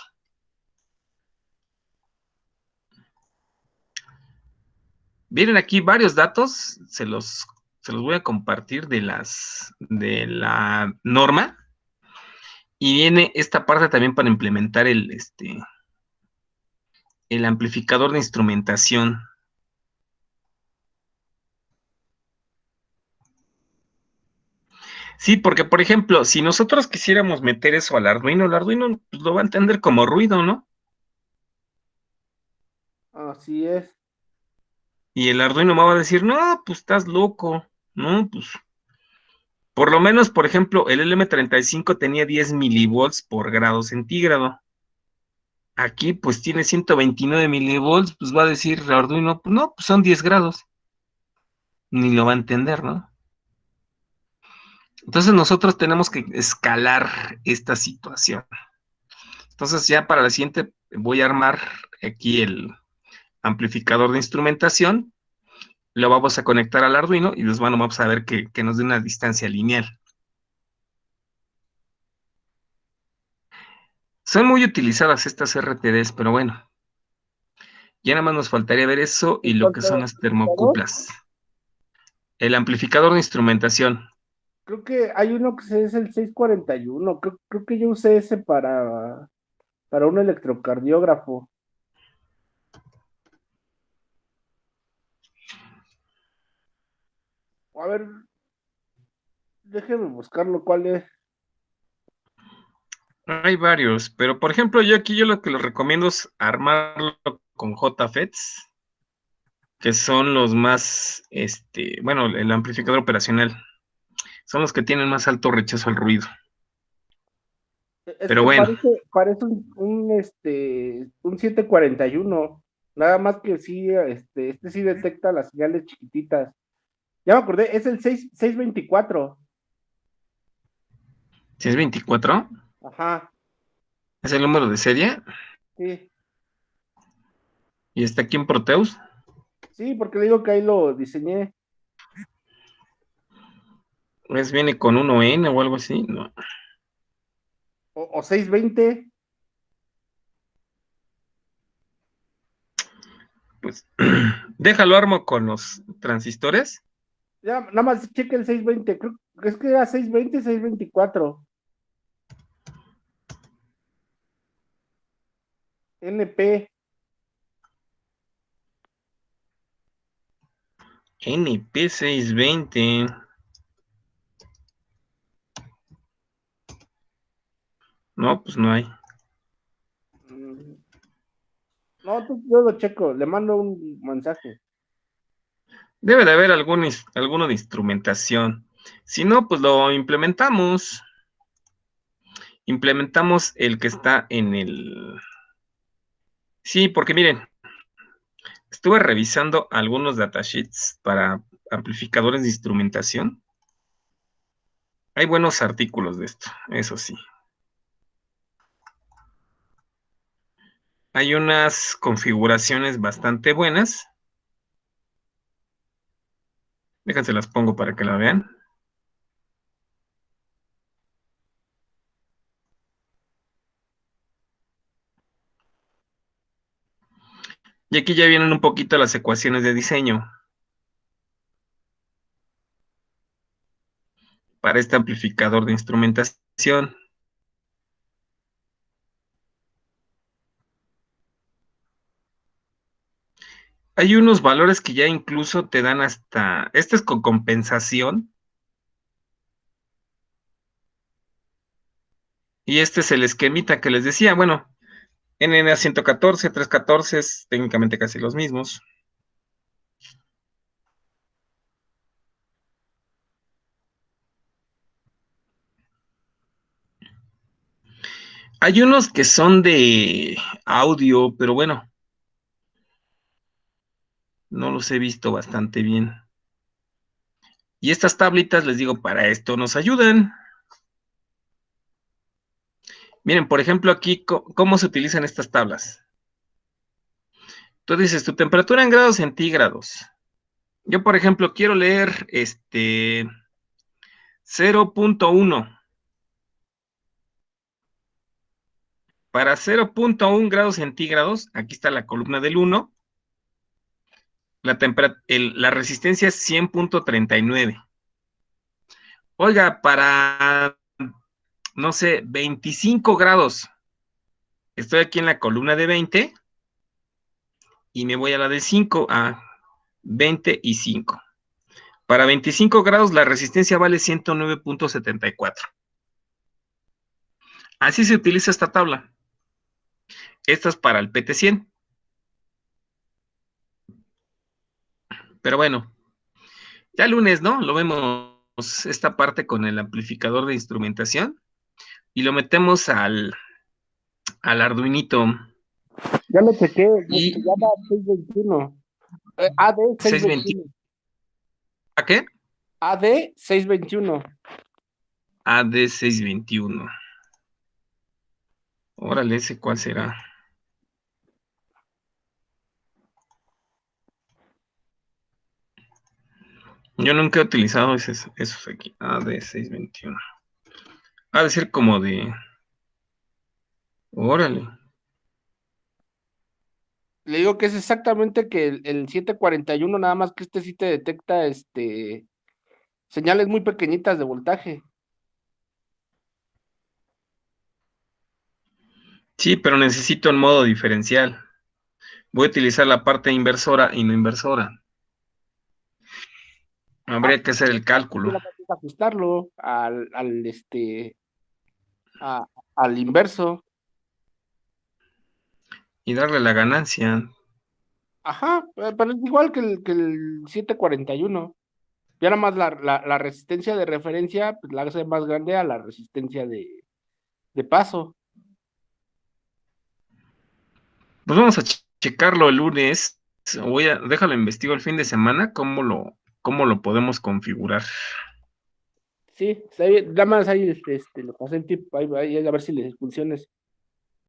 Vienen aquí varios datos, se los voy a compartir de la norma. Y viene esta parte también para implementar el amplificador de instrumentación. Sí, porque por ejemplo, si nosotros quisiéramos meter eso al Arduino, el Arduino pues, lo va a entender como ruido, ¿no? así es. Y el Arduino me va a decir, no, pues estás loco, no, pues. Por lo menos, por ejemplo, el LM35 tenía 10 milivolts por grado centígrado. aquí pues tiene 129 milivolts, pues va a decir Arduino, pues no, pues son 10 grados. Ni lo va a entender, ¿no? Entonces nosotros tenemos que escalar esta situación. Entonces ya para la siguiente voy a armar aquí el amplificador de instrumentación, lo vamos a conectar al Arduino y bueno, vamos a ver que nos dé una distancia lineal. Son muy utilizadas estas RTDs, pero bueno, ya nada más nos faltaría ver eso y lo que son las termocuplas. El amplificador de instrumentación. Creo que hay uno que es el 641. Creo que yo usé ese para un electrocardiógrafo. A ver, déjeme buscarlo, ¿cuál es? Hay varios, pero por ejemplo, yo lo que les recomiendo es armarlo con JFETs, que son los más, bueno, el amplificador operacional. Son los que tienen más alto rechazo al ruido. Es Pero que bueno. parece un 741. Nada más que sí, este sí detecta las señales chiquititas. Ya me acordé, es el 624. ¿Si es 24? Ajá, ¿Es el número de serie? sí. ¿Y está aquí en Proteus? Sí, porque le digo que ahí lo diseñé. ¿Es viene con 1N o algo así? No. O 620. Pues déjalo armo con los transistores. Ya, nada más cheque el 620. Creo que es que era 620, 624. NP. NP620. No, pues no hay. No, yo lo checo, le mando un mensaje. Debe de haber alguno de instrumentación. Si no, pues lo implementamos. Implementamos el que está en el... Sí, porque miren, estuve revisando algunos datasheets para amplificadores de instrumentación. Hay buenos artículos de esto, eso sí. Hay unas configuraciones bastante buenas. Déjense las pongo para que la vean. Y aquí ya vienen un poquito las ecuaciones de diseño para este amplificador de instrumentación. Hay unos valores que ya incluso te dan hasta... Este es con compensación. Y este es el esquemita que les decía. Bueno, NNA 114, 314 es técnicamente casi los mismos. Hay unos que son de audio, pero bueno, no los he visto bastante bien. Y estas tablitas, les digo, para esto nos ayudan. Miren, por ejemplo, aquí, ¿cómo se utilizan estas tablas? Tú dices, tu temperatura en grados centígrados. Yo, por ejemplo, quiero leer 0.1. Para 0.1 grados centígrados, aquí está la columna del 1, la resistencia es 100.39. Oiga, para, no sé, 25 grados, estoy aquí en la columna de 20 y me voy a la de 5, a 20 y 5. Para 25 grados la resistencia vale 109.74. Así se utiliza esta tabla. Esta es para el PT100. Pero bueno, ya lunes, ¿no? Lo vemos esta parte con el amplificador de instrumentación y lo metemos al Arduinito. Ya lo chequé, Y- se llama 621. AD 621. ¿A qué? AD 621. AD621. Órale, ¿ese cuál será? Yo nunca he utilizado esos aquí. AD621. Ha de ser como de... Órale. Le digo que es exactamente que el 741, nada más que este sí te detecta señales muy pequeñitas de voltaje. Sí, pero necesito el modo diferencial. Voy a utilizar la parte inversora y no inversora. Habría que hacer el cálculo Solamente es ajustarlo al inverso. y darle la ganancia. Ajá, pero es igual que el 741. Ya nada más la resistencia de referencia, pues la hace más grande a la resistencia de paso. Pues vamos a checarlo el lunes. Déjalo investigo el fin de semana, cómo lo podemos configurar. Sí, está bien. Nada más ahí le pasé el tip, ahí, a ver si les funciona.